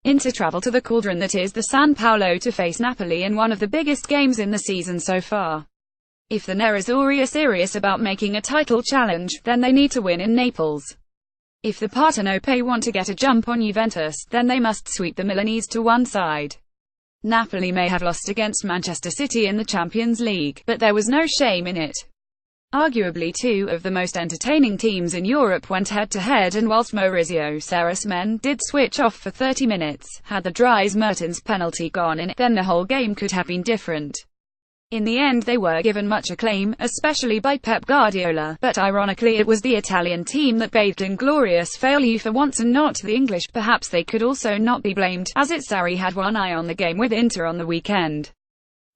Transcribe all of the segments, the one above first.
Inter travel to the cauldron that is the San Paolo to face Napoli in one of the biggest games in the season so far. If the Nerazzurri are serious about making a title challenge, then they need to win in Naples. If the Partenope want to get a jump on Juventus, then they must sweep the Milanese to one side. Napoli may have lost against Manchester City in the Champions League, but there was no shame in it. Arguably two of the most entertaining teams in Europe went head-to-head, and whilst Maurizio Sarri's men did switch off for 30 minutes, had the Dries Mertens penalty gone in, then the whole game could have been different. In the end they were given much acclaim, especially by Pep Guardiola, but ironically it was the Italian team that bathed in glorious failure for once and not the English. Perhaps they could also not be blamed, as Sarri had one eye on the game with Inter on the weekend.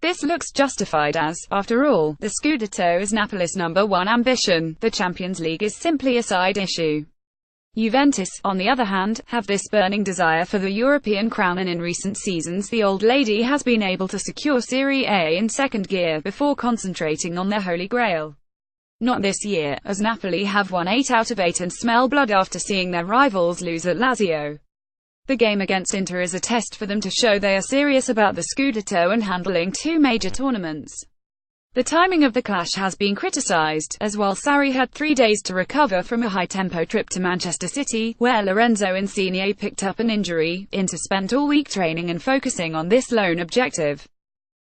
This looks justified as, after all, the Scudetto is Napoli's #1 ambition. The Champions League is simply a side issue. Juventus, on the other hand, have this burning desire for the European crown, and in recent seasons the old lady has been able to secure Serie A in second gear, before concentrating on their holy grail. Not this year, as Napoli have won 8 out of 8 and smell blood after seeing their rivals lose at Lazio. The game against Inter is a test for them to show they are serious about the Scudetto and handling 2 major tournaments. The timing of the clash has been criticised, as while Sarri had 3 days to recover from a high-tempo trip to Manchester City, where Lorenzo Insigne picked up an injury, Inter spent all week training and focusing on this lone objective.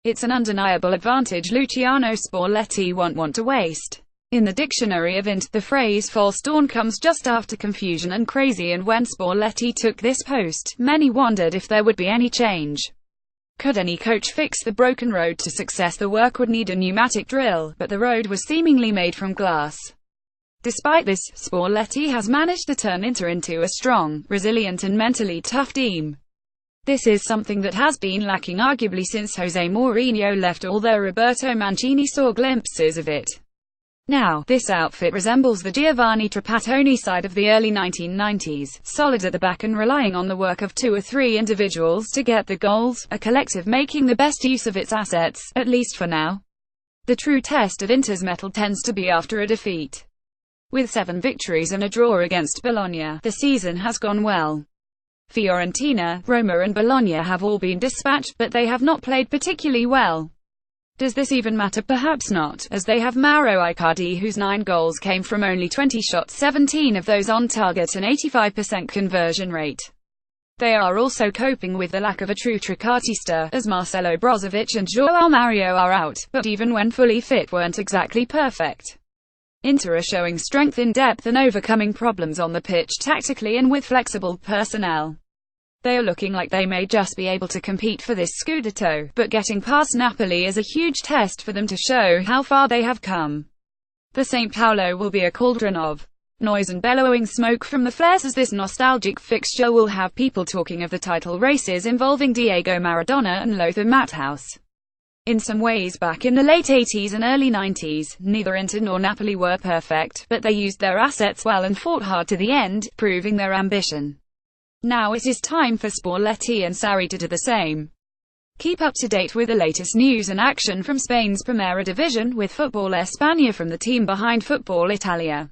It's an undeniable advantage Luciano Spalletti won't want to waste. In the dictionary of Inter, the phrase false dawn comes just after confusion and crazy, and when Spalletti took this post, many wondered if there would be any change. Could any coach fix the broken road to success? The work would need a pneumatic drill, but the road was seemingly made from glass. Despite this, Spalletti has managed to turn Inter into a strong, resilient and mentally tough team. This is something that has been lacking arguably since Jose Mourinho left, although Roberto Mancini saw glimpses of it. Now, this outfit resembles the Giovanni Trapattoni side of the early 1990s, solid at the back and relying on the work of 2 or 3 individuals to get the goals, a collective making the best use of its assets, at least for now. The true test of Inter's mettle tends to be after a defeat. With 7 victories and a draw against Bologna, the season has gone well. Fiorentina, Roma and Bologna have all been dispatched, but they have not played particularly well. Does this even matter? Perhaps not, as they have Mauro Icardi, whose 9 goals came from only 20 shots, 17 of those on target, an 85% conversion rate. They are also coping with the lack of a true trequartista, as Marcelo Brozovic and João Mario are out, but even when fully fit weren't exactly perfect. Inter are showing strength in depth and overcoming problems on the pitch tactically and with flexible personnel. They are looking like they may just be able to compete for this Scudetto, but getting past Napoli is a huge test for them to show how far they have come. The St. Paolo will be a cauldron of noise and bellowing smoke from the flares, as this nostalgic fixture will have people talking of the title races involving Diego Maradona and Lothar Matthaus. In some ways, back in the late 80s and early 90s, neither Inter nor Napoli were perfect, but they used their assets well and fought hard to the end, proving their ambition. Now it is time for Spalletti and Sarri to do the same. Keep up to date with the latest news and action from Spain's Primera Division with Football España from the team behind Football Italia.